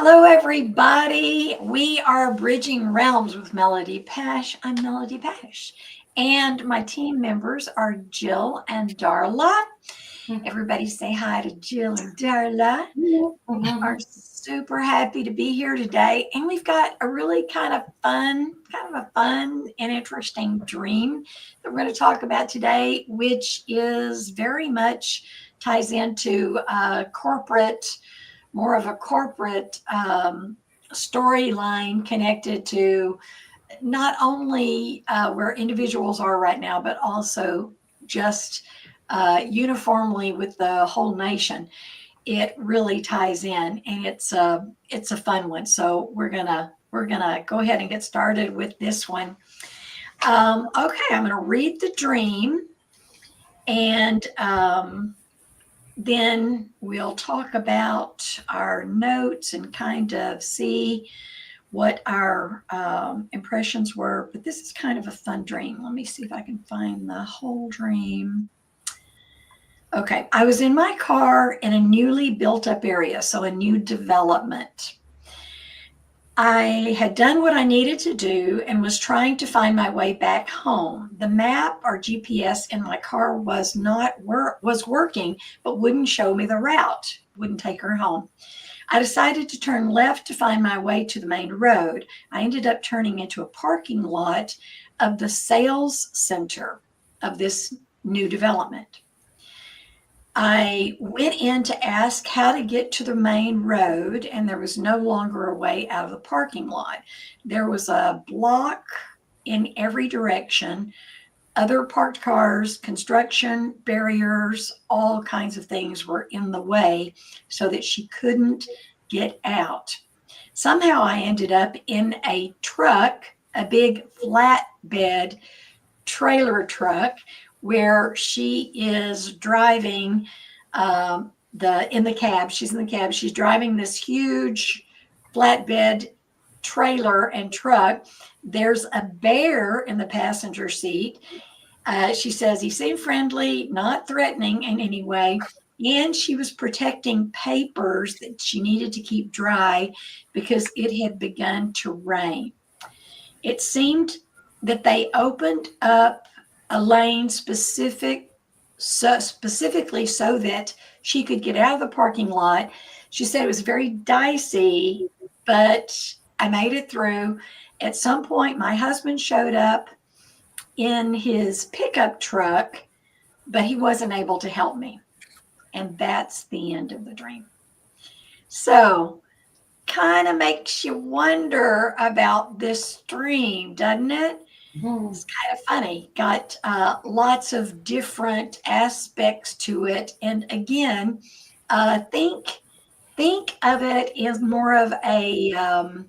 Hello, everybody. We are Bridging Realms with Melody Pash. I'm Melody Pash. And my team members are Jill and Darla. Everybody say hi to Jill and Darla. We are super happy to be here today. And we've got a really kind of a fun and interesting dream that we're going to talk about today, which is very much ties into more of a corporate storyline connected to not only where individuals are right now, but also just uniformly with the whole nation. It really ties in, and it's a fun one. So we're gonna go ahead and get started with this one. Okay, I'm gonna read the dream, and then we'll talk about our notes and kind of see what our impressions were. But this is kind of a fun dream. Let me see if I can find the whole dream. Okay, I was in my car in a newly built up area, so a new development. I had done what I needed to do and was trying to find my way back home. The map or GPS in my car was working, but wouldn't show me the route, wouldn't take her home. I decided to turn left to find my way to the main road. I ended up turning into a parking lot of the sales center of this new development. I went in to ask how to get to the main road, and there was no longer a way out of the parking lot. There was a block in every direction, other parked cars, construction, barriers, all kinds of things were in the way so that she couldn't get out. Somehow I ended up in a truck, a big flatbed trailer truck, where she is driving in the cab. She's in the cab. She's driving this huge flatbed trailer and truck. There's a bear in the passenger seat. She says he seemed friendly, not threatening in any way. And she was protecting papers that she needed to keep dry because it had begun to rain. It seemed that they opened up a lane specifically so that she could get out of the parking lot. She said it was very dicey, but I made it through. At some point, my husband showed up in his pickup truck, but he wasn't able to help me. And that's the end of the dream. So, kind of makes you wonder about this dream, doesn't it? It's kind of funny. Got lots of different aspects to it, and again, think of it as more of a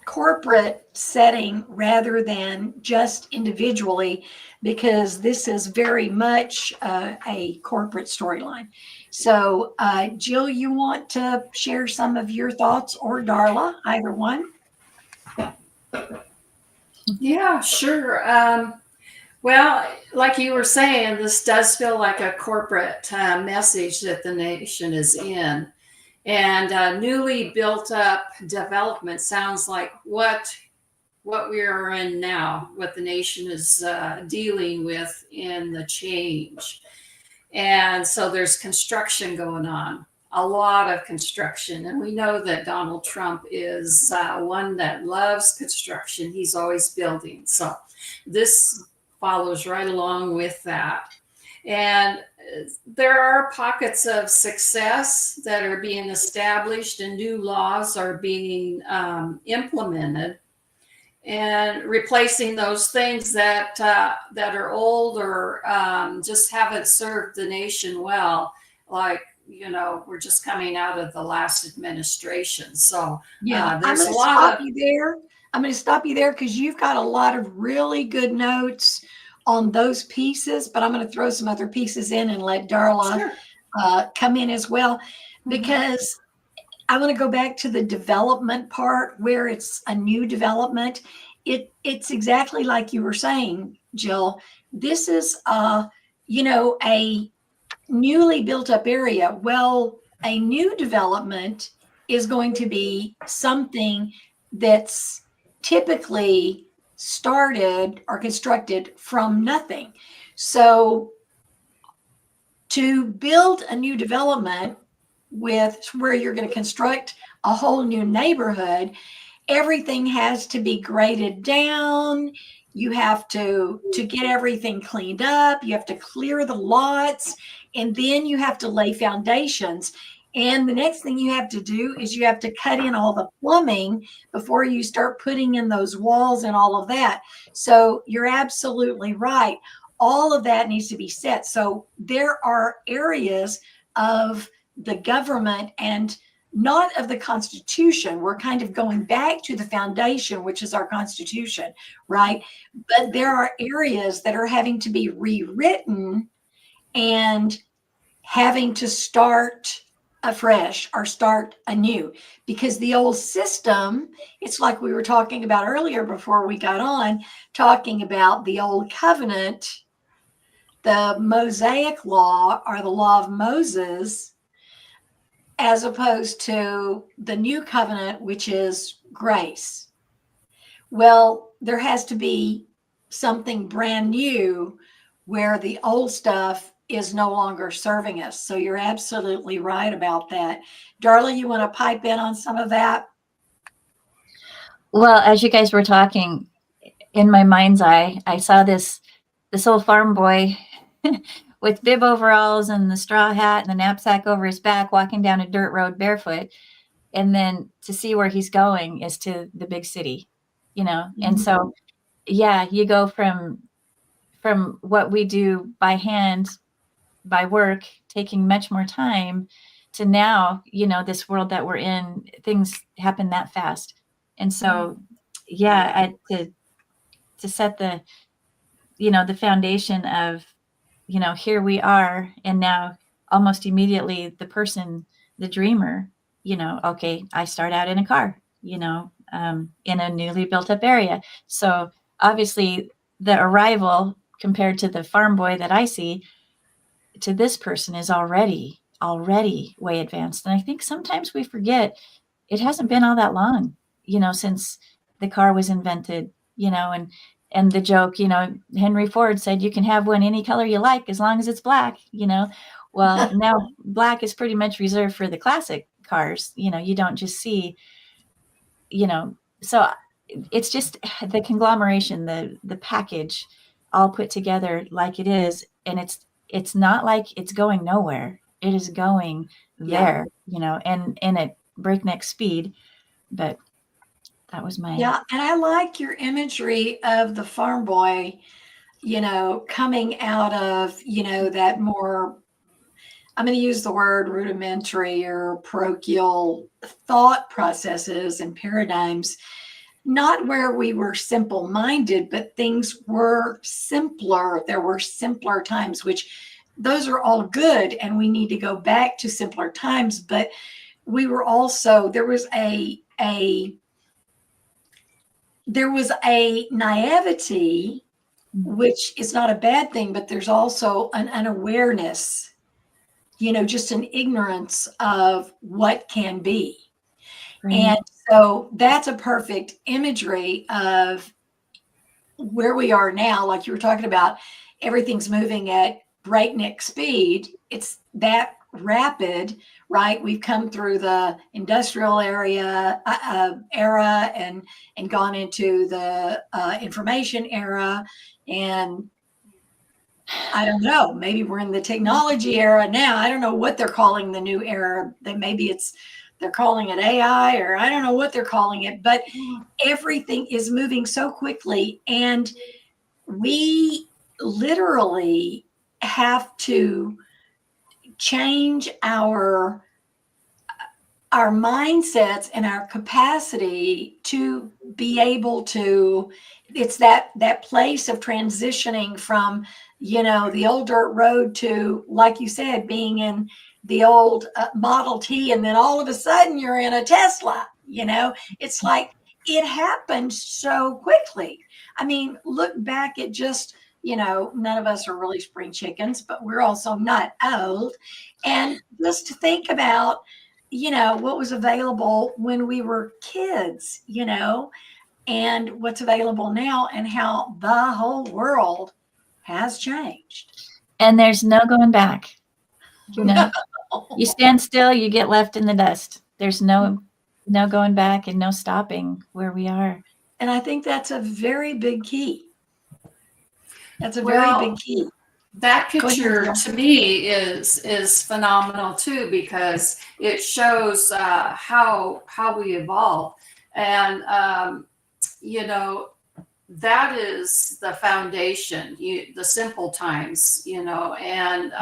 corporate setting rather than just individually, because this is very much a corporate storyline. So, Jill, you want to share some of your thoughts, or Darla, either one? Yeah, sure. Well, like you were saying, this does feel like a corporate message that the nation is in. And newly built up development sounds like what we are in now, what the nation is dealing with in the change. And so there's construction going on, a lot of construction. And we know that Donald Trump is one that loves construction. He's always building. So this follows right along with that. And there are pockets of success that are being established, and new laws are being implemented, and replacing those things that are old or just haven't served the nation well. Like, we're just coming out of the last administration, so Yeah, I'm there's going a to lot stop of you there. I'm going to stop you there because you've got a lot of really good notes on those pieces, but I'm going to throw some other pieces in and let Darla sure. come in as well, because I want to go back to the development part where it's a new development. It's exactly like you were saying, Jill. This is a newly built up area, well a new development is going to be something that's typically started or constructed from nothing. So to build a new development with where you're going to construct a whole new neighborhood, everything has to be graded down. You have to get everything cleaned up. You have to clear the lots, and then you have to lay foundations. And the next thing you have to do is you have to cut in all the plumbing before you start putting in those walls and all of that. So you're absolutely right. All of that needs to be set. So there are areas of the government and not of the Constitution. We're kind of going back to the foundation, which is our Constitution, right? But there are areas that are having to be rewritten and having to start afresh or start anew, because the old system, it's like we were talking about earlier before we got on, talking about the old covenant, the Mosaic law or the law of Moses, as opposed to the new covenant, which is grace. Well, there has to be something brand new where the old stuff is no longer serving us. So you're absolutely right about that. Darla, you want to pipe in on some of that? Well, as you guys were talking, in my mind's eye, I saw this old farm boy with bib overalls and the straw hat and the knapsack over his back, walking down a dirt road barefoot. And then to see where he's going is to the big city, you know? Mm-hmm. And so, yeah, you go from what we do by hand, by work, taking much more time, to now, you know, this world that we're in, things happen that fast. And so, yeah, to set the, you know, the foundation of, you know, here we are, and now almost immediately the dreamer, you know, okay, I start out in a car, you know, in a newly built up area. So obviously the arrival compared to the farm boy that I see to this person is already way advanced. And I think sometimes we forget it hasn't been all that long, you know, since the car was invented, you know, and the joke, you know, Henry Ford said, you can have one any color you like as long as it's black, you know. Well, now black is pretty much reserved for the classic cars. You know, you don't just see, you know, so it's just the conglomeration, the package all put together like it is. And it's not like it's going nowhere. It is going there, you know, and at breakneck speed. But that was my... Yeah, and I like your imagery of the farm boy, you know, coming out of, you know, that more, I'm going to use the word rudimentary or parochial thought processes and paradigms, not where we were simple-minded, but things were simpler. There were simpler times, which those are all good, and we need to go back to simpler times. But we were also, there was a naivety, which is not a bad thing, but there's also an unawareness, you know, just an ignorance of what can be. Right. And so that's a perfect imagery of where we are now. Like you were talking about, everything's moving at breakneck speed. It's that rapid, right? We've come through the industrial era and gone into the information era, and I don't know, maybe we're in the technology era now. I don't know what they're calling the new era. That maybe they're calling it AI, or I don't know what they're calling it, but everything is moving so quickly, and we literally have to change our mindsets and our capacity to be able to, it's that place of transitioning from, you know, the old dirt road to, like you said, being in the old Model T, and then all of a sudden you're in a Tesla. You know, it's like it happened so quickly. I mean, look back at just none of us are really spring chickens, but we're also not old. And just to think about, what was available when we were kids, and what's available now and how the whole world has changed. And there's no going back. You stand still, you get left in the dust. There's no going back and no stopping where we are. And I think that's a very big key. That's a Well, very big key. That Go ahead, picture Jill. to me is phenomenal too, because it shows how we evolve, and that is the foundation. The simple times, and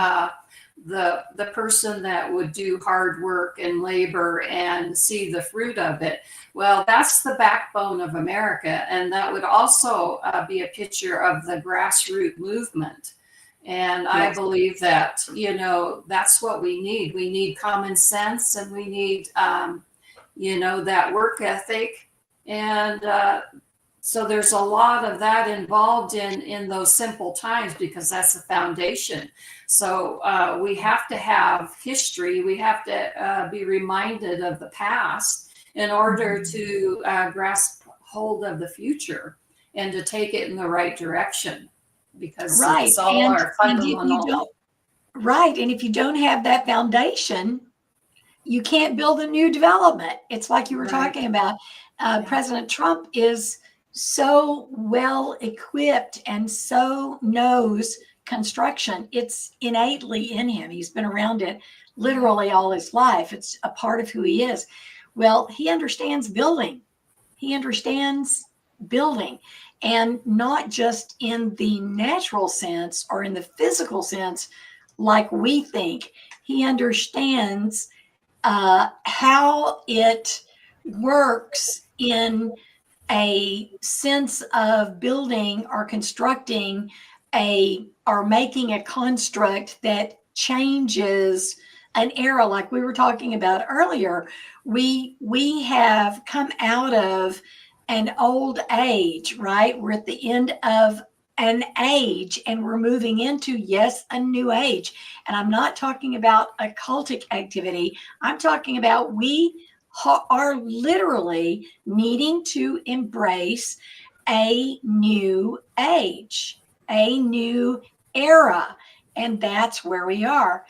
the person that would do hard work and labor and see the fruit of it. Well, that's the backbone of America, and that would also be a picture of the grassroots movement. And I believe that, that's what we need. We need common sense, and we need, that work ethic. And so there's a lot of that involved in those simple times, because that's the foundation. So we have to have history. We have to be reminded of the past in order to grasp hold of the future and to take it in the right direction. Because Right. it's all our fundamental. And if you don't have that foundation, you can't build a new development. It's like you were talking about. President Trump is so well equipped and so knows construction. It's innately in him. He's been around it literally all his life. It's a part of who he is. Well, he understands building. He understands building. And not just in the natural sense or in the physical sense, like we think. He understands how it works in a sense of building or constructing or making a construct that changes an era, like we were talking about earlier. We have come out of an old age, right? We're at the end of an age and we're moving into, yes, a new age. And I'm not talking about occultic activity. I'm talking about we are literally needing to embrace a new age, a new era. And that's where we are.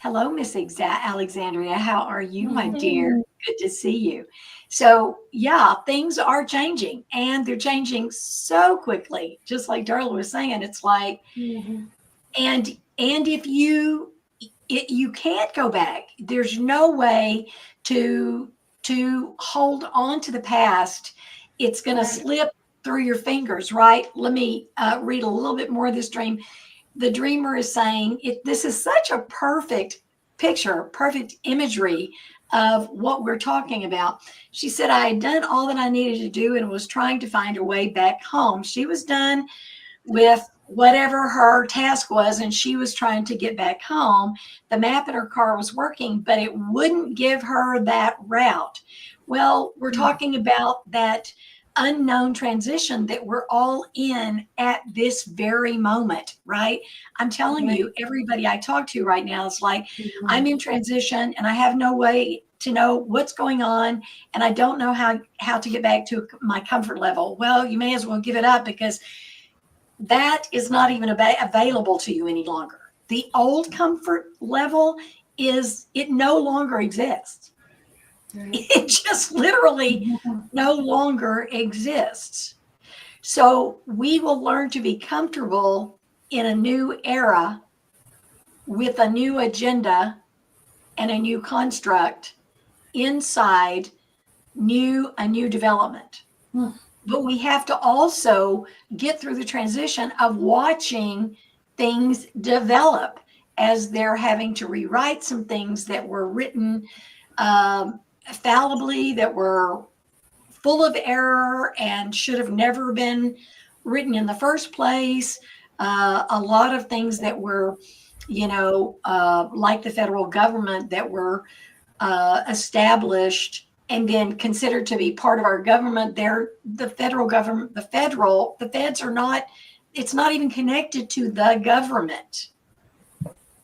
Hello, Miss Alexandria. How are you, my dear? Good to see you. So, yeah, things are changing, and they're changing so quickly. Just like Darla was saying, it's like, and if you can't go back. There's no way to hold on to the past. It's going to slip through your fingers, right? Let me read a little bit more of this dream. The dreamer is saying, this is such a perfect picture, perfect imagery of what we're talking about. She said, I had done all that I needed to do and was trying to find a way back home. She was done with whatever her task was, and she was trying to get back home. The map in her car was working, but it wouldn't give her that route. Well, we're talking about that unknown transition that we're all in at this very moment, right? I'm telling you, everybody I talk to right now is like, I'm in transition and I have no way to know what's going on, and I don't know how to get back to my comfort level. Well, you may as well give it up, because that is not even available to you any longer. The old comfort level it no longer exists. It just literally no longer exists. So we will learn to be comfortable in a new era with a new agenda and a new construct inside a new development. But we have to also get through the transition of watching things develop as they're having to rewrite some things that were written fallibly, that were full of error and should have never been written in the first place. A lot of things that were, like the federal government, that were established and then considered to be part of our government. They're the federal government, the feds are not it's not even connected to the government,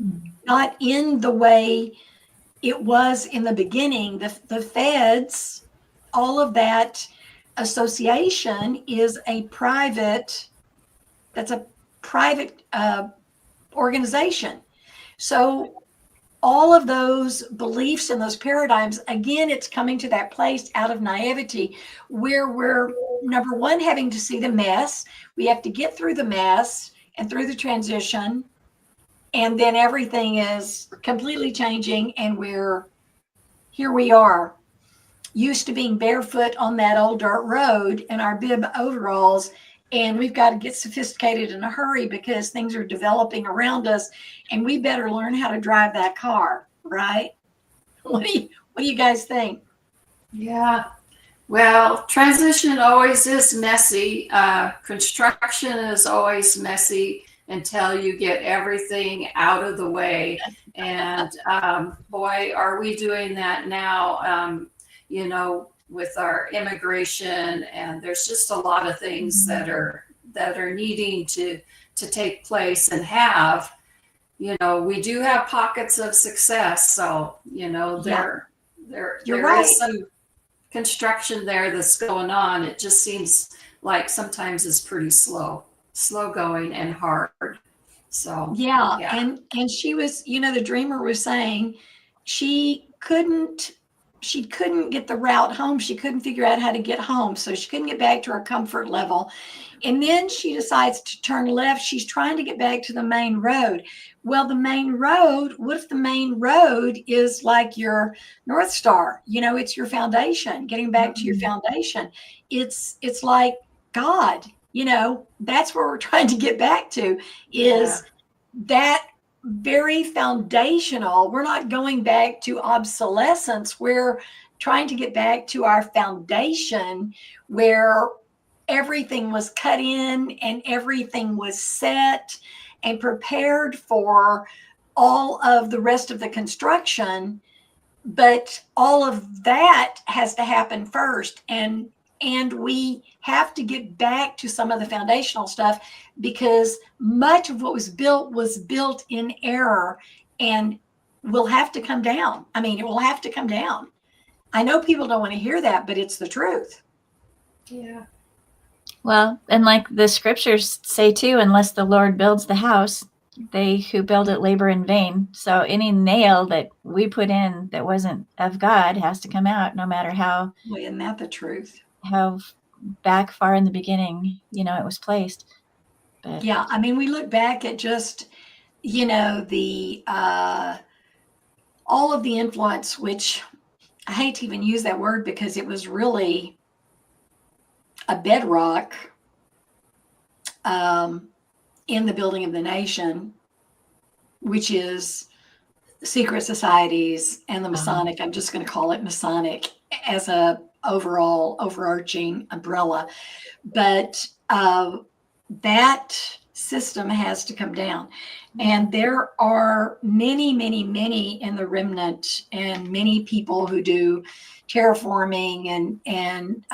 Mm. not in the way it was in the beginning. The feds, all of that association is a private, that's a private organization. So all of those beliefs and those paradigms, again, it's coming to that place out of naivety where we're, number one, having to see the mess. We have to get through the mess and through the transition. And then everything is completely changing. And here we are, used to being barefoot on that old dirt road in our bib overalls. And we've got to get sophisticated in a hurry because things are developing around us, and we better learn how to drive that car, right? What do you guys think? Yeah. Well, transition always is messy. Construction is always messy until you get everything out of the way. And boy, are we doing that now, with our immigration. And there's just a lot of things that are needing to take place and have. We do have pockets of success. So, there You're there right. is some construction there that's going on. It just seems like sometimes it's pretty slow going and hard. So Yeah. yeah. And she was, the dreamer was saying she couldn't get the route home. She couldn't figure out how to get home. So she couldn't get back to her comfort level. And then she decides to turn left. She's trying to get back to the main road. Well, the main road, what if the main road is like your North Star? It's your foundation, getting back to your foundation. It's like God, that's where we're trying to get back to, is that very foundational. We're not going back to obsolescence. We're trying to get back to our foundation where everything was cut in and everything was set and prepared for all of the rest of the construction. But all of that has to happen first. And we have to get back to some of the foundational stuff because much of what was built in error and will have to come down. I mean, it will have to come down. I know people don't want to hear that, but it's the truth. Yeah. Well, and like the scriptures say too, unless the Lord builds the house, they who build it labor in vain. So any nail that we put in that wasn't of God has to come out, no matter how Well, isn't that the truth? back far in the beginning, it was placed. But Yeah, I mean, we look back at just, the all of the influence, which I hate to even use that word because it was really a bedrock in the building of the nation, which is secret societies and the Masonic. I'm just going to call it Masonic as a overarching umbrella. But that system has to come down. And there are many, many, many in the remnant and many people who do terraforming and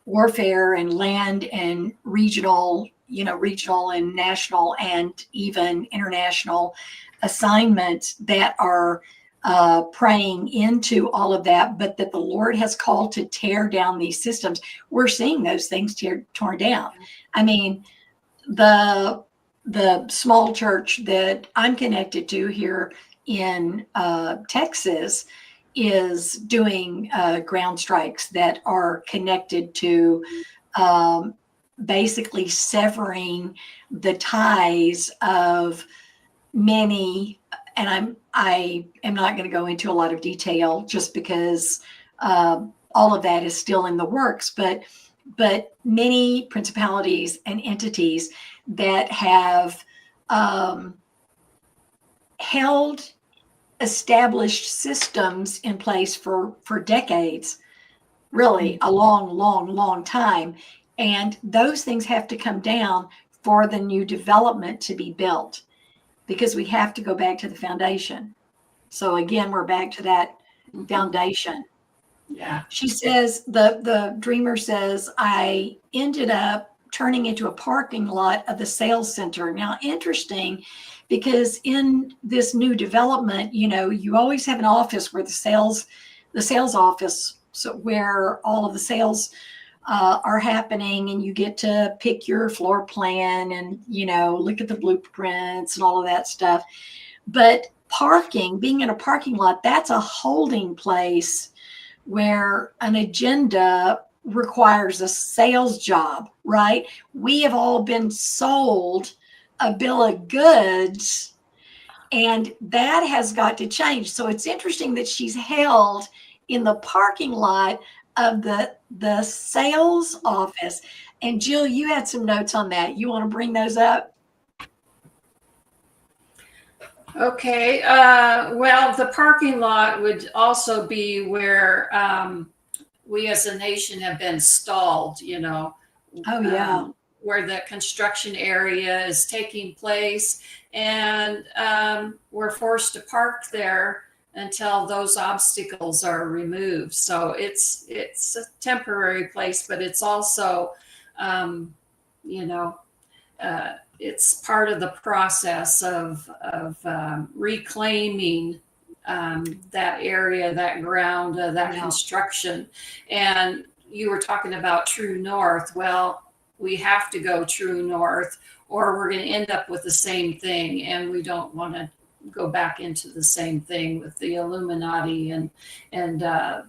warfare and land and regional and national and even international assignments that are praying into all of that, but that the Lord has called to tear down these systems. We're seeing those things torn down. I mean, the small church that I'm connected to here in Texas is doing ground strikes that are connected to basically severing the ties of many, and I am not going to go into a lot of detail just because all of that is still in the works, but many principalities and entities that have held established systems in place for decades, really a long time. And those things have to come down for the new development to be built, because we have to go back to the foundation. So again, we're back to that foundation. Yeah. She says, the dreamer says, I ended up turning into a parking lot of the sales center. Now, interesting, because in this new development, you always have an office where the sales office, so where all of the sales are happening, and you get to pick your floor plan and look at the blueprints and all of that stuff. But parking, being in a parking lot, that's a holding place where an agenda requires a sales job, right? We have all been sold a bill of goods, and that has got to change. So it's interesting that she's held in the parking lot of the sales office. And Jill, you had some notes on that. You want to bring those up? Okay. Well, the parking lot would also be where we as a nation have been stalled, Oh, yeah. where the construction area is taking place. And we're forced to park there until those obstacles are removed. So it's a temporary place, but it's also, it's part of the process of reclaiming that area, that ground, that construction. And you were talking about true north. Well, we have to go true north, or we're going to end up with the same thing, and we don't want to go back into the same thing with the Illuminati and that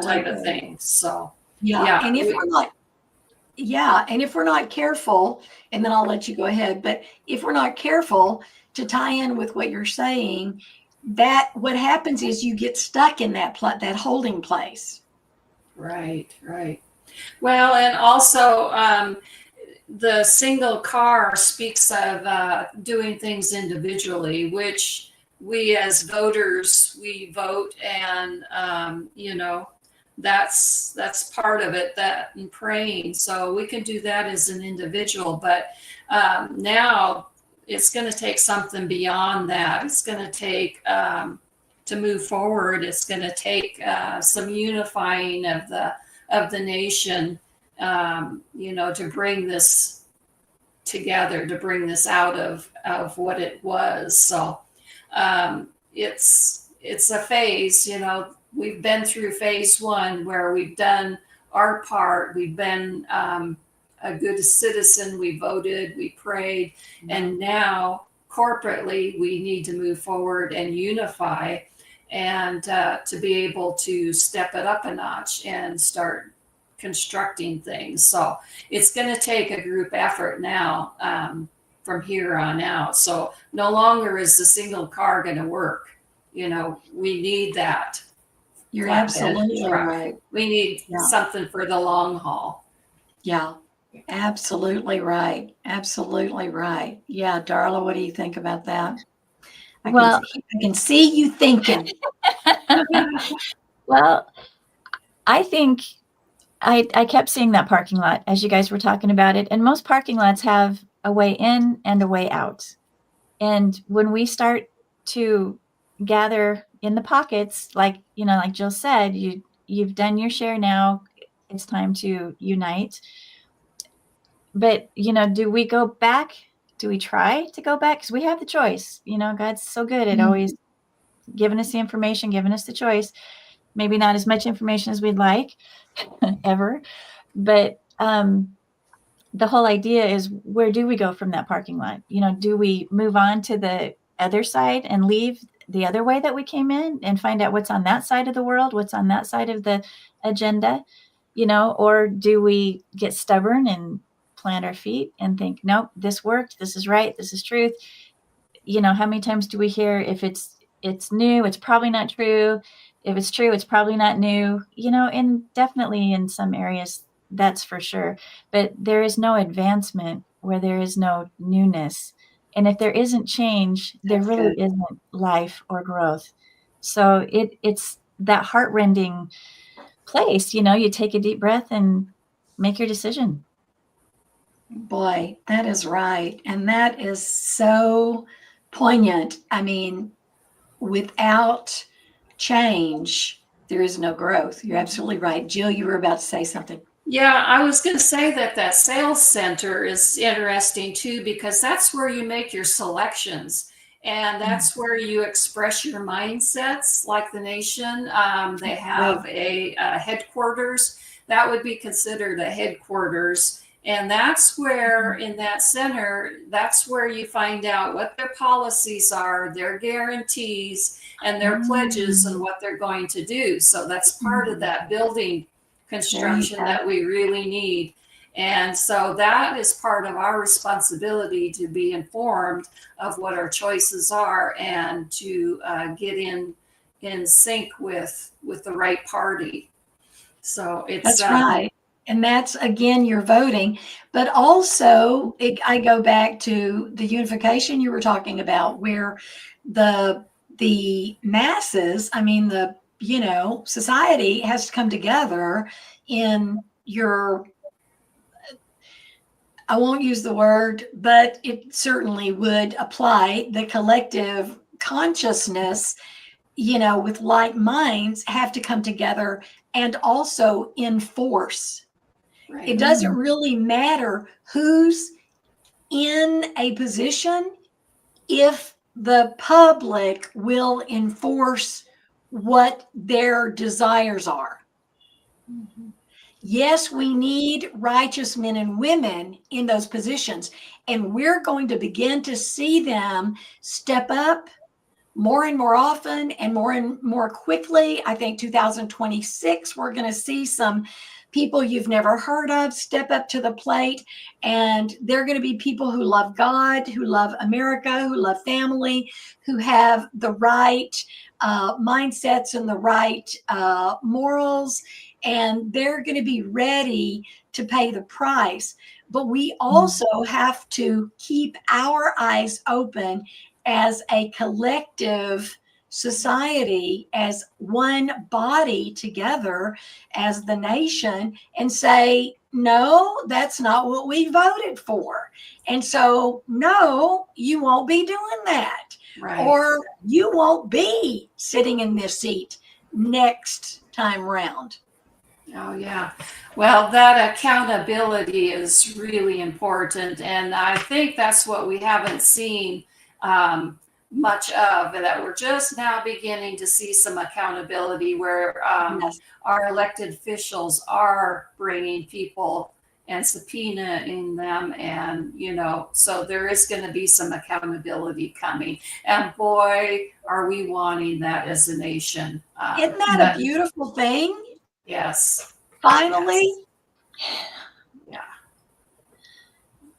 type of thing. So and if we're not careful, and then I'll let you go ahead, but if we're not careful to tie in with what you're saying, that what happens is you get stuck in that holding place. Right. Well, and also the single car speaks of doing things individually, which we as voters, we vote, and that's part of it, that and praying. So we can do that as an individual, but now it's going to take something beyond that. It's going to take to move forward. It's going to take some unifying of the nation, to bring this together, to bring this out of what it was. So it's a phase. We've been through phase one, where we've done our part. We've been a good citizen. We voted, we prayed, and now corporately we need to move forward and unify, and to be able to step it up a notch and start constructing things. So it's going to take a group effort now from here on out. So no longer is the single car going to work. We need that. You're absolutely right. We need something for the long haul. Yeah, absolutely right. Absolutely right. Yeah, Darla, what do you think about that? I can see you thinking. Well, I think I kept seeing that parking lot as you guys were talking about it. And most parking lots have a way in and a way out. And when we start to gather in the pockets, like Jill said, you've done your share now. It's time to unite. But, do we go back? Do we try to go back? Because we have the choice. God's so good at always giving us the information, giving us the choice. Maybe not as much information as we'd like ever. But the whole idea is, where do we go from that parking lot? Do we move on to the other side and leave the other way that we came in and find out what's on that side of the world, what's on that side of the agenda, or do we get stubborn and plant our feet and think, nope, this worked, this is right, this is truth? How many times do we hear, if it's new, it's probably not true. If it's true, it's probably not new, and definitely in some areas, that's for sure. But there is no advancement where there is no newness. And if there isn't change, there really isn't life or growth. So it's that heart-rending place. You take a deep breath and make your decision. Boy, that is right. And that is so poignant. I mean, without change, there is no growth. You're absolutely right. Jill, you were about to say something. Yeah, I was going to say that that sales center is interesting too, because that's where you make your selections and that's where you express your mindsets. Like the nation, they Right. have a headquarters that would be considered a headquarters. And that's where, in that center, that's where you find out what their policies are, their guarantees, and their pledges and what they're going to do. So that's part of that building There you construction go. that we really need. And so that is part of our responsibility to be informed of what our choices are and to get in sync with the right party. So it's That's right. And that's again your voting, but also I go back to the unification you were talking about, where the masses, I mean society has to come together in your, I won't use the word, but it certainly would apply, the collective consciousness, with like minds have to come together and also enforce. It right. doesn't really matter who's in a position if the public will enforce what their desires are. Yes, we need righteous men and women in those positions, and we're going to begin to see them step up more and more often and more quickly. I think 2026, we're going to see some people you've never heard of step up to the plate. And they're going to be people who love God, who love America, who love family, who have the right mindsets and the right morals. And they're going to be ready to pay the price. But we also have to keep our eyes open as a collective society, as one body together, as the nation, and say, no, that's not what we voted for. And so, no, you won't be doing that. Right. Or you won't be sitting in this seat next time round. Oh, yeah. Well, that accountability is really important. And I think that's what we haven't seen much of, that we're just now beginning to see some accountability where Yes. our elected officials are bringing people and subpoenaing them. And, so there is going to be some accountability coming. And boy, are we wanting that as a nation. Isn't that a beautiful thing? Yes. Finally. Yes. Yeah.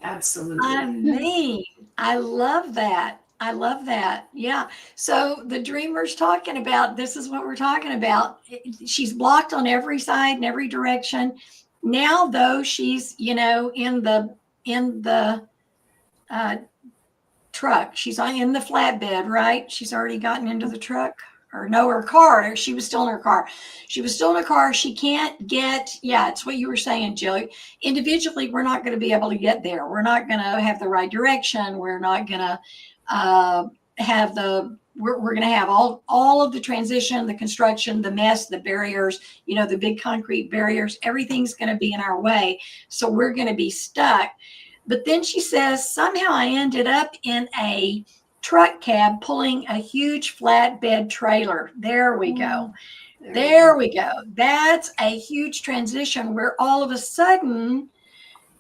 Absolutely. I mean, I love that. I love that. Yeah. So the dreamer's talking about, this is what we're talking about. She's blocked on every side and every direction. Now, though, she's, in the truck. She's in the flatbed, right? She's already gotten into the truck. Or no, her car. She was still in her car. She was still in her car. She can't get, yeah, it's what you were saying, Jill. Individually, we're not going to be able to get there. We're not going to have the right direction. We're not going to have we're going to have all of the transition, the construction, the mess, the barriers, the big concrete barriers. Everything's going to be in our way. So we're going to be stuck. But then she says, somehow I ended up in a truck cab pulling a huge flatbed trailer. There we go. There we go. That's a huge transition where all of a sudden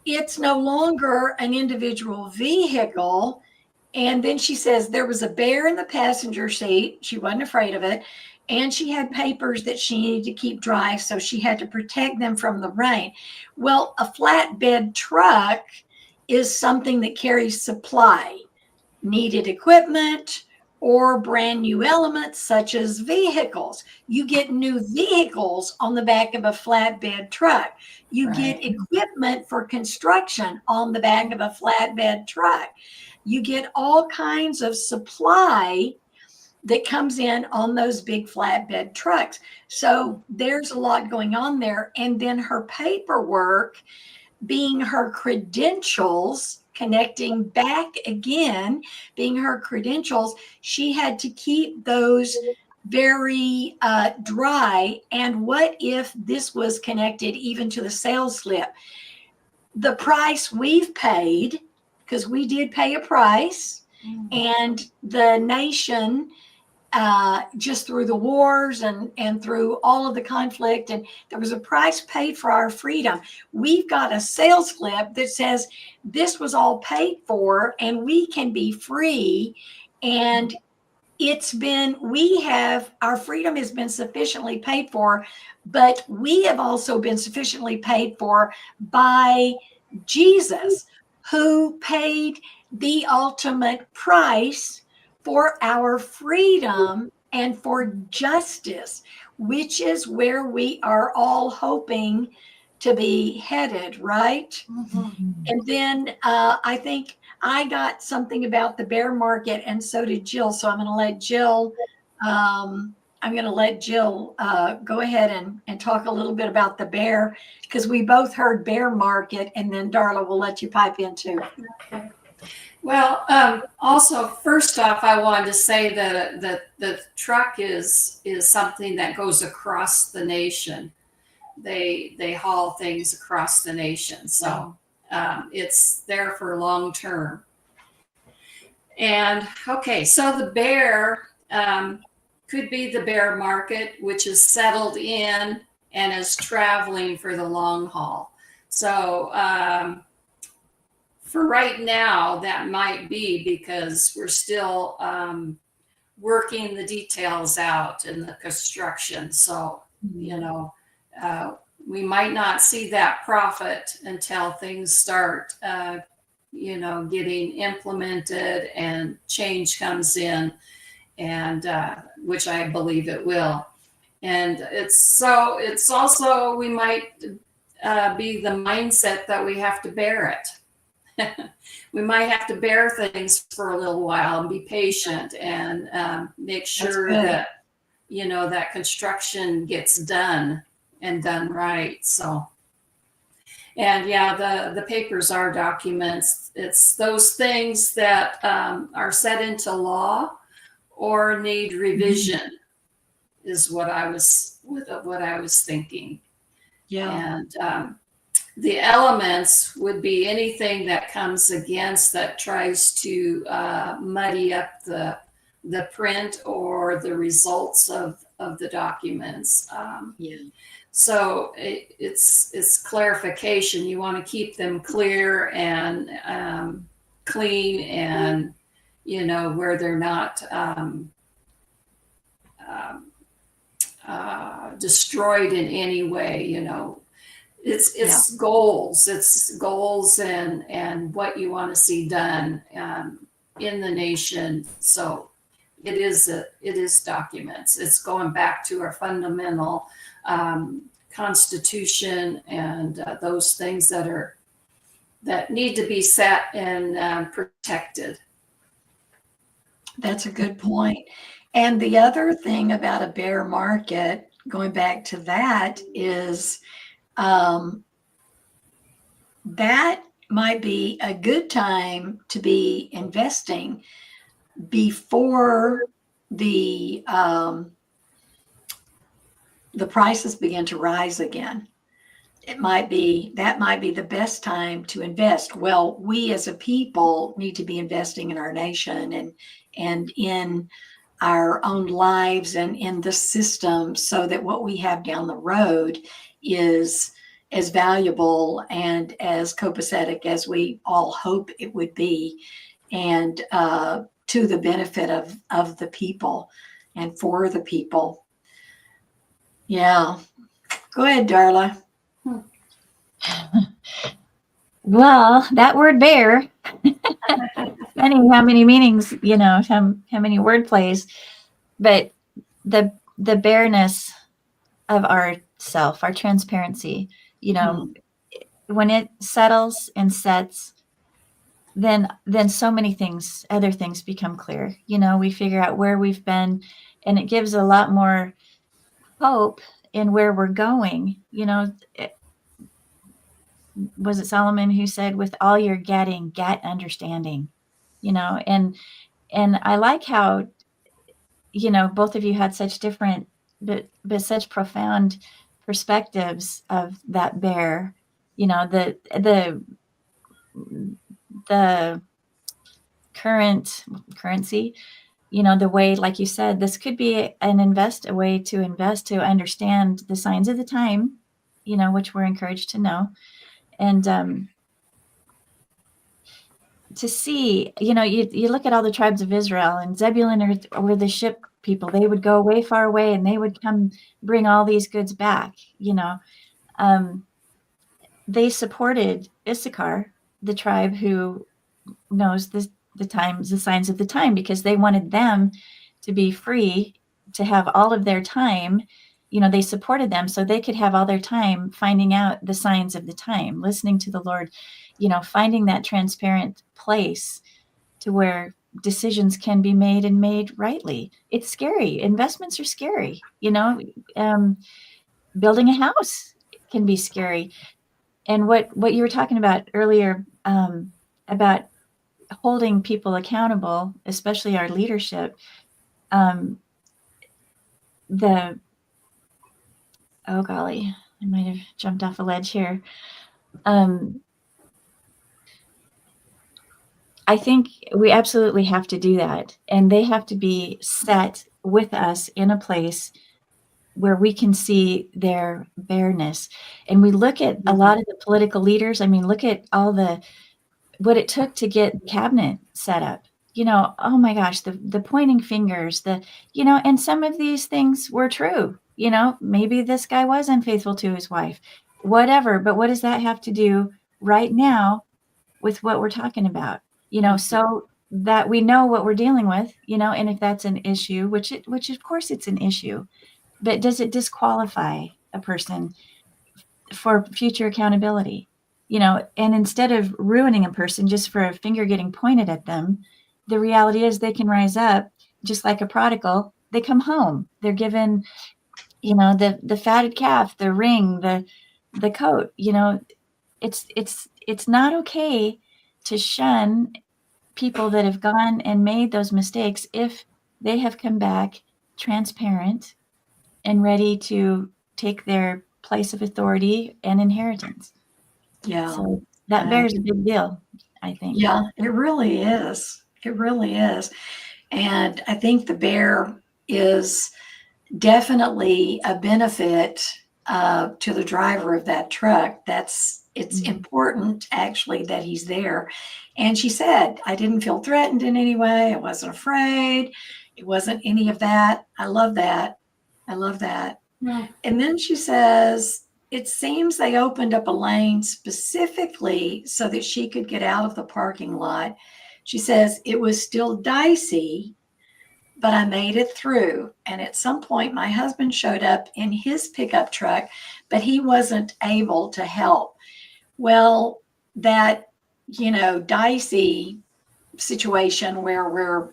it's no longer an individual vehicle. And then she says there was a bear in the passenger seat. She wasn't afraid of it. And she had papers that she needed to keep dry, so she had to protect them from the rain. Well, a flatbed truck is something that carries supply, needed equipment, or brand new elements such as vehicles. You get new vehicles on the back of a flatbed truck. You get equipment for construction on the back of a flatbed truck. You get all kinds of supply that comes in on those big flatbed trucks. So there's a lot going on there. And then her paperwork being her credentials, connecting back again, being her credentials, she had to keep those very dry. And what if this was connected even to the sales slip? The price we've paid, because we did pay a price, and the nation, just through the wars and through all of the conflict, and there was a price paid for our freedom. We've got a sales slip that says this was all paid for and we can be free. And our freedom has been sufficiently paid for, but we have also been sufficiently paid for by Jesus, who paid the ultimate price for our freedom and for justice, which is where we are all hoping to be headed, right? And then I think I got something about the bear market, and so did Jill. So I'm going to let Jill. Go ahead and talk a little bit about the bear, because we both heard bear market, and then Darla will let you pipe in too. Okay. Well, also, first off, I wanted to say that the truck is something that goes across the nation. They haul things across the nation, so it's there for long term. And okay, so the bear could be the bear market, which is settled in and is traveling for the long haul. So for right now, that might be because we're still working the details out in the construction. So, we might not see that profit until things start, getting implemented and change comes in, and which I believe it will. And it's also, we might be the mindset that we have to bear it. We might have to bear things for a little while and be patient and make sure that that construction gets done and done right. So, and yeah, the papers are documents. It's those things that are set into law or need revision, is what I was thinking. Yeah. And the elements would be anything that comes against, that tries to muddy up the print or the results of the documents. So it's clarification. You want to keep them clear and clean, and where they're not destroyed in any way. It's goals. It's goals and what you want to see done in the nation. So it is documents. It's going back to our fundamental Constitution and those things that need to be set and protected. That's a good point. And the other thing about a bear market, going back to that, is that might be a good time to be investing before the prices begin to rise again. That might be the best time to invest. Well, we as a people need to be investing in our nation and in our own lives and in the system, so that what we have down the road is as valuable and as copacetic as we all hope it would be, and to the benefit of the people and for the people. Yeah. Go ahead, Darla. Well, that word bear, funny how many meanings, how many word plays, but the bareness of our self, our transparency, when it settles and sets, then so many other things become clear. We figure out where we've been, and it gives a lot more hope in where we're going. Was it Solomon who said, with all you're getting, get understanding, and I like how, both of you had such different, but such profound perspectives of that bear. The currency, the way, like you said, this could be a way to invest, to understand the signs of the time, which we're encouraged to know. And to see, you look at all the tribes of Israel, and Zebulun were the ship people. They would go way far away and they would come bring all these goods back. They supported Issachar, the tribe who knows the signs of the time, because they wanted them to be free, to have all of their time. They supported them so they could have all their time finding out the signs of the time, listening to the Lord, finding that transparent place to where decisions can be made and made rightly. It's scary. Investments are scary. Building a house can be scary. And what you were talking about earlier, about holding people accountable, especially our leadership, oh golly, I might have jumped off a ledge here. I think we absolutely have to do that. And they have to be set with us in a place where we can see their bareness. And we look at a lot of the political leaders. I mean, look at what it took to get cabinet set up. Oh my gosh, the pointing fingers, and some of these things were true. Maybe this guy was unfaithful to his wife, whatever. But what does that have to do right now with what we're talking about? So that we know what we're dealing with, and if that's an issue, which of course it's an issue, but does it disqualify a person for future accountability? And instead of ruining a person just for a finger getting pointed at them, the reality is they can rise up just like a prodigal. They come home. They're given, the fatted calf, the ring, the coat. It's not okay to shun people that have gone and made those mistakes if they have come back transparent and ready to take their place of authority and inheritance. Yeah. So that bears a big deal, I think. Yeah, it really is. It really is. And I think the bear is definitely a benefit to the driver of that truck. It's important actually that he's there. And she said, I didn't feel threatened in any way. I wasn't afraid. It wasn't any of that. I love that. I love that. Yeah. And then she says, it seems they opened up a lane specifically so that she could get out of the parking lot. She says, it was still dicey, but I made it through. And at some point, my husband showed up in his pickup truck, but he wasn't able to help. Well, that, dicey situation where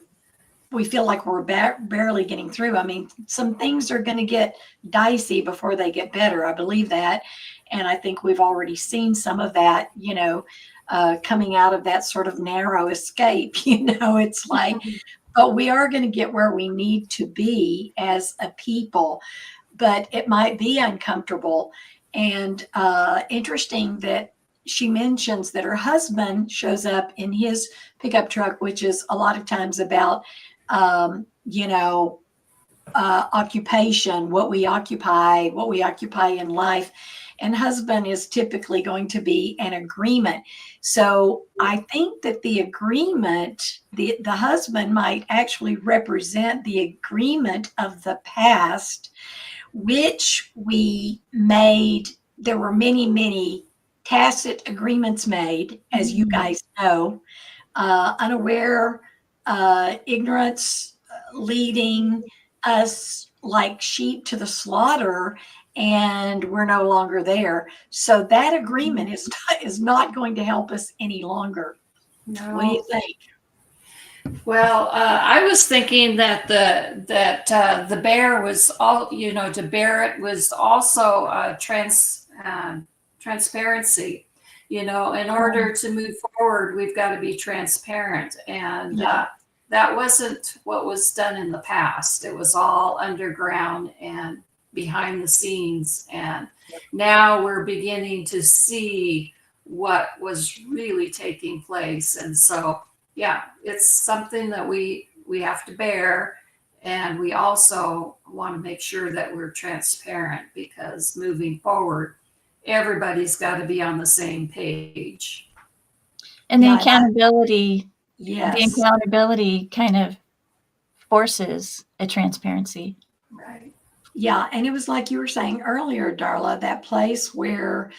we feel like we're barely getting through. I mean, some things are going to get dicey before they get better. I believe that. And I think we've already seen some of that, coming out of that sort of narrow escape. It's like, but we are going to get where we need to be as a people, but it might be uncomfortable. And interesting that she mentions that her husband shows up in his pickup truck, which is a lot of times about, occupation, what we occupy in life. And husband is typically going to be an agreement. So I think that the agreement, the husband might actually represent the agreement of the past, which we made. There were many, many tacit agreements made, as you guys know, unaware, ignorance, leading us like sheep to the slaughter, and we're no longer there. So that agreement is not going to help us any longer. No. What do you think? Well, I was thinking that the bear was all, to bear it was also transparency. In order to move forward, we've got to be transparent, and that wasn't what was done in the past. It was all underground and behind the scenes. And now we're beginning to see what was really taking place. And so, yeah, it's something that we have to bear. And we also want to make sure that we're transparent, because moving forward, everybody's got to be on the same page. And the Yeah, accountability, the yes. accountability kind of forces a transparency. Right. Yeah. And it was like you were saying earlier, Darla, that place where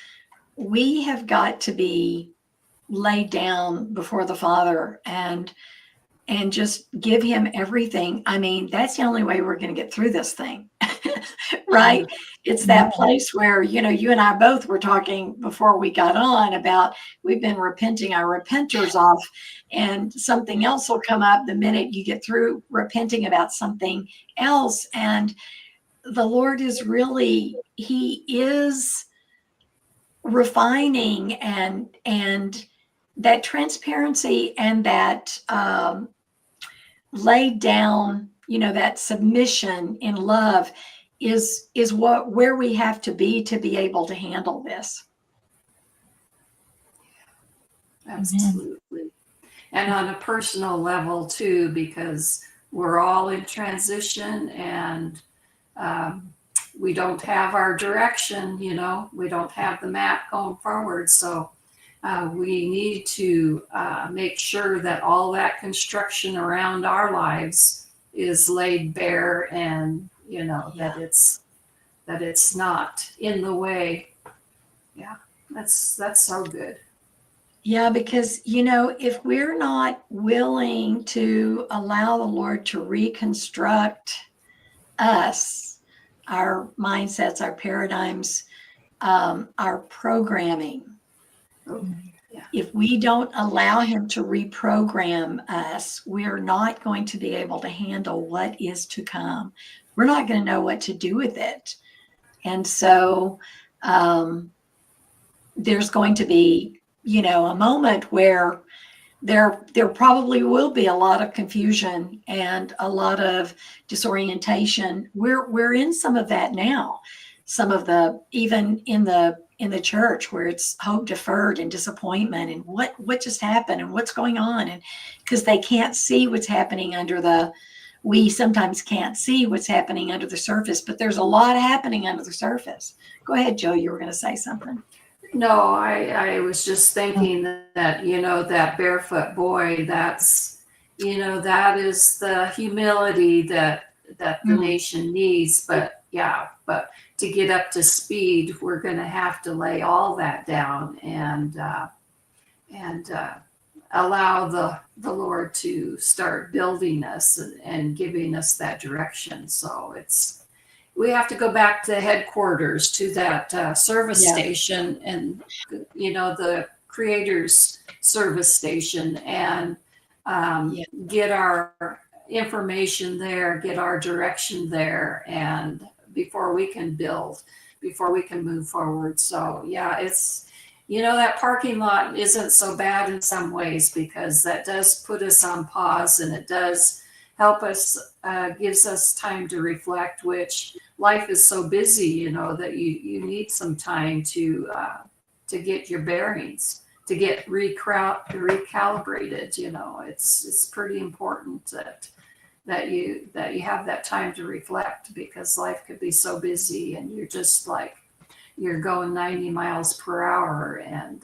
we have got to be laid down before the Father and just give him everything. I mean, that's the only way we're going to get through this thing. Right? It's that place where, you know, you and I both were talking before we got on about we've been repenting our repenters off, and something else will come up the minute you get through repenting about something else. And the Lord is really, he is refining and that transparency and that laid down, you know, that submission in love is what where we have to be able to handle this. Absolutely. And on a personal level too, because we're all in transition, and we don't have our direction, you know, we don't have the map going forward. So we need to make sure that all that construction around our lives is laid bare, and, you know, that it's not in the way. Yeah, that's so good. Yeah, because, you know, if we're not willing to allow the Lord to reconstruct us, our mindsets, our paradigms, our programming, Oh, yeah. if we don't allow him to reprogram us, we're not going to be able to handle what is to come. We're not going to know what to do with it. And so there's going to be, you know, a moment where there probably will be a lot of confusion and a lot of disorientation. We're in some of that now. Some of the, even in the church, where it's hope deferred and disappointment and what just happened and what's going on, and because they can't see what's happening under the, we sometimes can't see what's happening under the surface, but there's a lot happening under the surface. Go ahead, Joe, you were going to say something. No, I was just thinking that, you know, that barefoot boy, that's, you know, that is the humility that the nation needs. But yeah, but to get up to speed, we're going to have to lay all that down and allow the Lord to start building us and giving us that direction. So we have to go back to headquarters, to that service station, and, you know, the Creator's service station, and get our information there, get our direction there, and before we can build, before we can move forward. So yeah, it's, you know, that parking lot isn't so bad in some ways, because that does put us on pause, and it does help us, gives us time to reflect, which life is so busy, you know, that you need some time to get your bearings, to get recalibrated. You know, it's pretty important that you have that time to reflect, because life could be so busy, and you're just like, you're going 90 miles per hour. And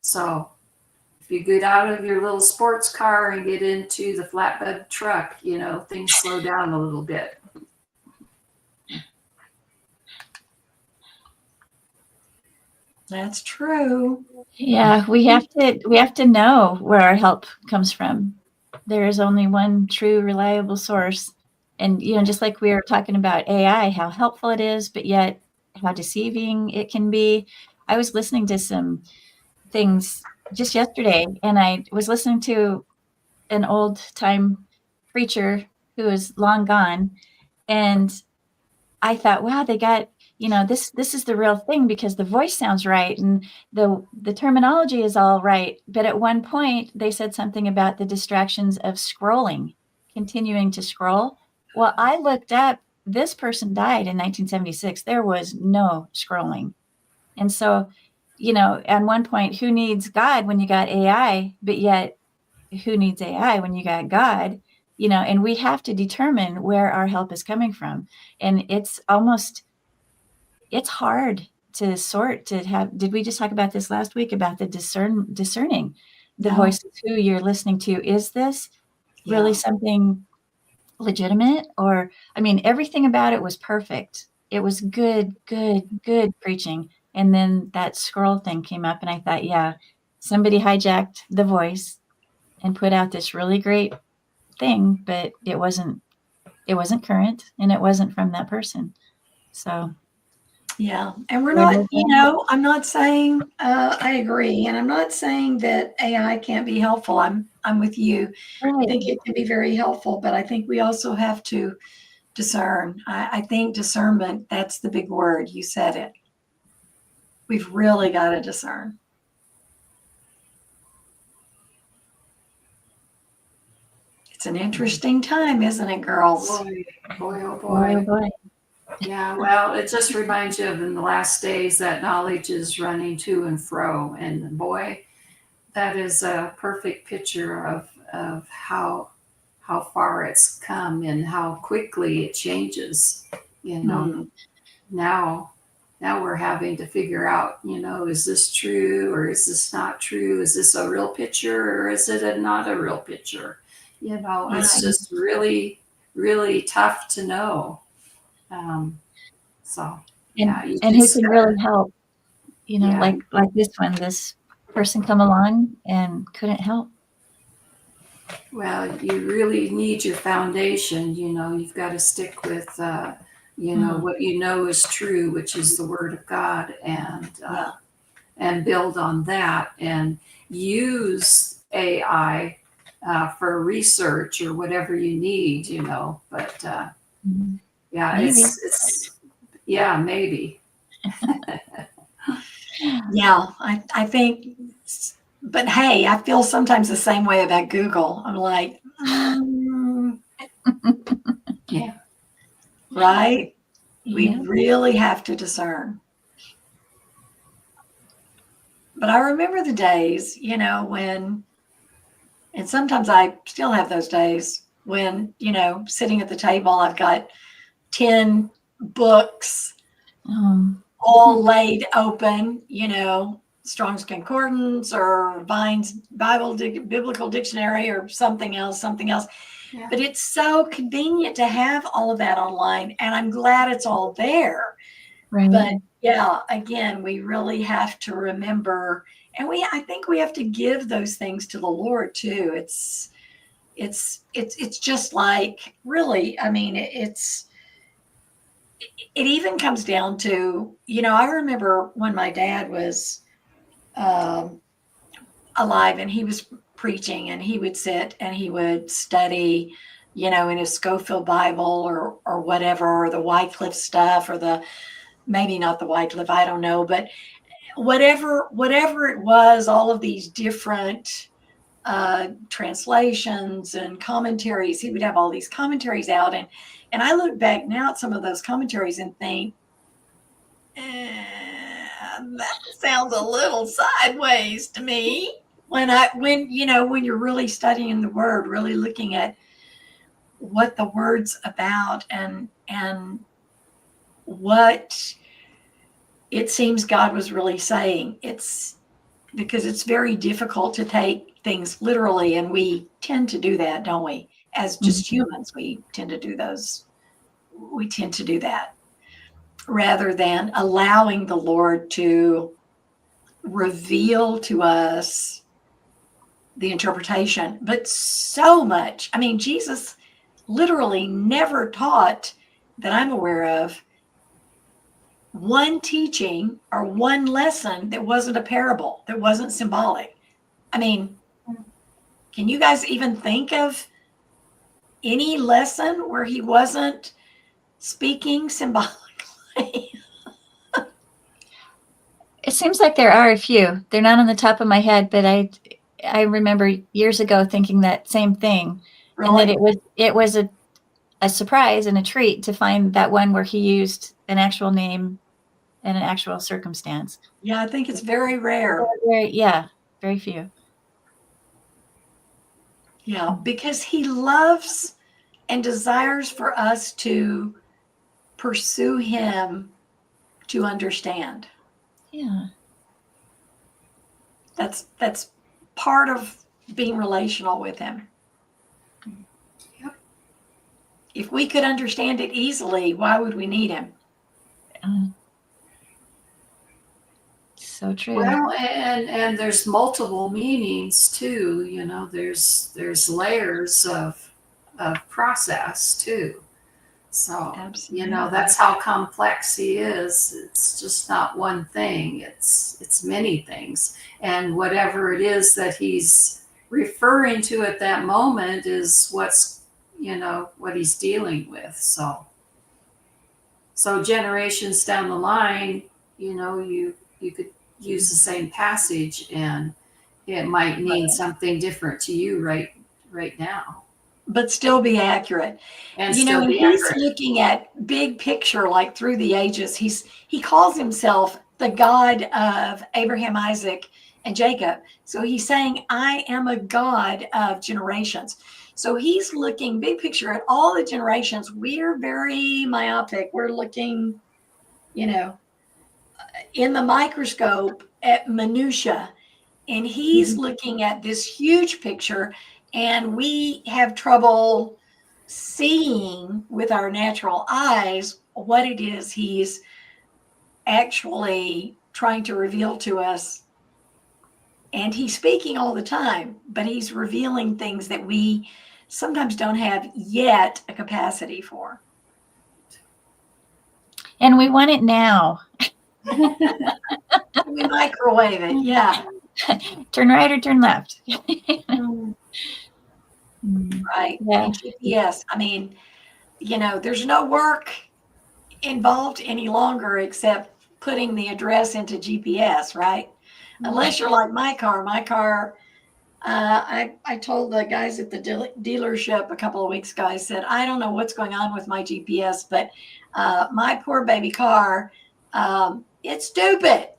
so if you get out of your little sports car and get into the flatbed truck, you know, things slow down a little bit. That's true. Yeah, we have to know where our help comes from. There is only one true reliable source. And, you know, just like we were talking about AI, how helpful it is, but yet how deceiving it can be. I was listening to some things just yesterday, and I was listening to an old time preacher who is long gone. And I thought, wow, they got, this is the real thing because the voice sounds right and the terminology is all right. But at one point they said something about the distractions of scrolling, continuing to scroll. Well, I looked up, this person died in 1976. There was no scrolling. And so, at one point, who needs God when you got AI? But yet, who needs AI when you got God? And we have to determine where our help is coming from. And it's hard to sort, did we just talk about this last week about the discerning the No. voice of who you're listening to? Is this really Yeah. something legitimate? Or, everything about it was perfect. It was good preaching. And then that scroll thing came up and I thought, yeah, somebody hijacked the voice and put out this really great thing, but it wasn't current and it wasn't from that person. So Yeah. And we're where not, does that- I'm not saying, I agree. And I'm not saying that AI can't be helpful. I'm with you. I right. think it can be very helpful, but I think we also have to discern. I think discernment, that's the big word. You said it. We've really got to discern. It's an interesting time, isn't it, girls? Boy, oh Boy, oh boy. boy. Yeah, well, it just reminds you of in the last days that knowledge is running to and fro. And boy, that is a perfect picture of how far it's come and how quickly it changes. Mhm. Now we're having to figure out, is this true or is this not true? Is this a real picture or is it not a real picture? It's Right. just really, really tough to know. So yeah, you And who just can really help? yeah, Like this person come along and couldn't help. well, you really need your foundation. You've got to stick with what is true, which is the Word of God, Yeah. and build on that, and use AI for research or whatever you need. But Mhm. yeah, Maybe. it's yeah, maybe. Yeah. I think, but hey, I feel sometimes the same way about Google. I'm like, Yeah. right? We Yeah. really have to discern. But I remember the days, when, and sometimes I still have those days when, sitting at the table, I've got 10 books all laid open, Strong's Concordance or Vine's Biblical Dictionary or something else. Yeah. But it's so convenient to have all of that online, and I'm glad it's all there. Right. But yeah, again, we really have to remember, and I think we have to give those things to the Lord too. It's just like, really, it even comes down to, I remember when my dad was um, alive and he was preaching, and he would sit and he would study, in his Schofield Bible or whatever, or the Wycliffe stuff, or maybe not the Wycliffe, I don't know, but whatever it was, all of these different translations and commentaries. He would have all these commentaries out, and I look back now at some of those commentaries and think, that sounds a little sideways to me. When you're really studying the word, really looking at what the word's about, and what it seems God was really saying. It's because it's very difficult to take things literally, and we tend to do that, don't we? As just humans, we tend to do that rather than allowing the Lord to reveal to us the interpretation. But so much, Jesus literally never taught, that I'm aware of, one teaching or one lesson that wasn't a parable, that wasn't symbolic. Can you guys even think of any lesson where he wasn't speaking symbolically? It seems like there are a few. They're not on the top of my head, but I remember years ago thinking that same thing, and that Really? it was a surprise and a treat to find that one where he used an actual name and an actual circumstance. Yeah, I think it's very rare. Yeah, very few. Yeah, because he loves and desires for us to pursue him to understand. Yeah. That's part of being relational with him. Yep. If we could understand it easily, why would we need him? So true. Well, and there's multiple meanings too. There's layers of process too. So Absolutely. that's how complex he is. It's just not one thing. It's many things, and whatever it is that he's referring to at that moment is what he's dealing with. So generations down the line, you could use the same passage and it might mean something different to you right now But still be accurate. and You know, still and be he's accurate. looking at big picture, like through the ages. He calls himself the God of Abraham, Isaac, and Jacob. So he's saying, I am a God of generations. So he's looking big picture at all the generations. We're very myopic. We're looking, you know, in the microscope at minutia. And he's looking at this huge picture, and we have trouble seeing with our natural eyes what it is he's actually trying to reveal to us. And he's speaking all the time, but he's revealing things that we sometimes don't have yet a capacity for. And we want it now. We microwave it, yeah. Turn right or turn left. Right. Yeah. And GPS, I mean, there's no work involved any longer except putting the address into GPS, right? Unless you're like my car. My car, I told the guys at the dealership a couple of weeks ago, I said, I don't know what's going on with my GPS, but my poor baby car, it's stupid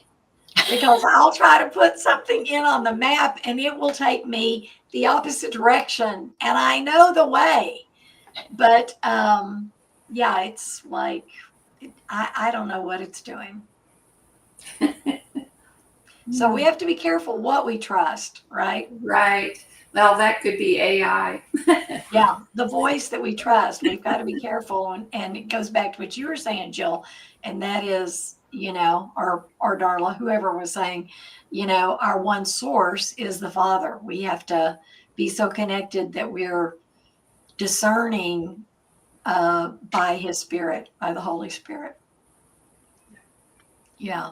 because I'll try to put something in on the map and it will take me the opposite direction. And I know the way. But yeah, it's like, I don't know what it's doing. So we have to be careful what we trust, right? Right. Well, that could be AI. Yeah, the voice that we trust, we've got to be careful. And it goes back to what you were saying, Jill, and that is, or Darla, whoever was saying, our one source is the Father. We have to be so connected that we're discerning by his Spirit, by the Holy Spirit. Yeah.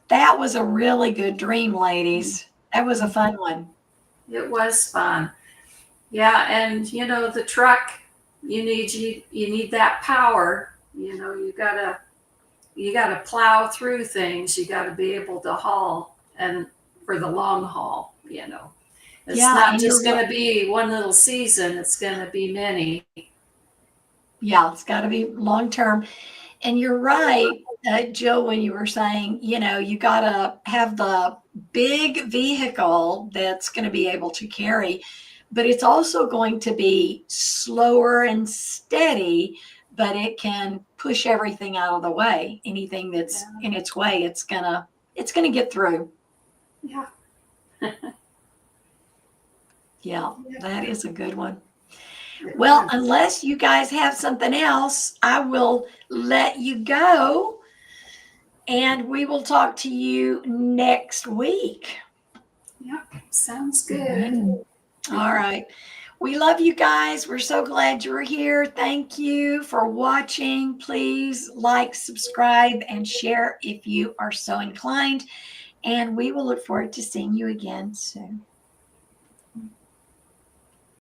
That was a really good dream, ladies. That was a fun one. It was fun. Yeah, and the truck, you need that power. You gotta plow through things. You gotta be able to haul and for the long haul. It's Yeah, not and just going to be one little season. It's going to be many. Yeah, it's got to be long term. And you're right, Jill, when you were saying, you got to have the big vehicle that's going to be able to carry, but it's also going to be slower and steady, but it can push everything out of the way. Anything that's in its way, it's gonna get through. Yeah. Yeah, that is a good one. Well, unless you guys have something else, I will let you go and we will talk to you next week. Yep, sounds good. All right. We love you guys. We're so glad you're here. Thank you for watching. Please like, subscribe, and share if you are so inclined. And we will look forward to seeing you again soon.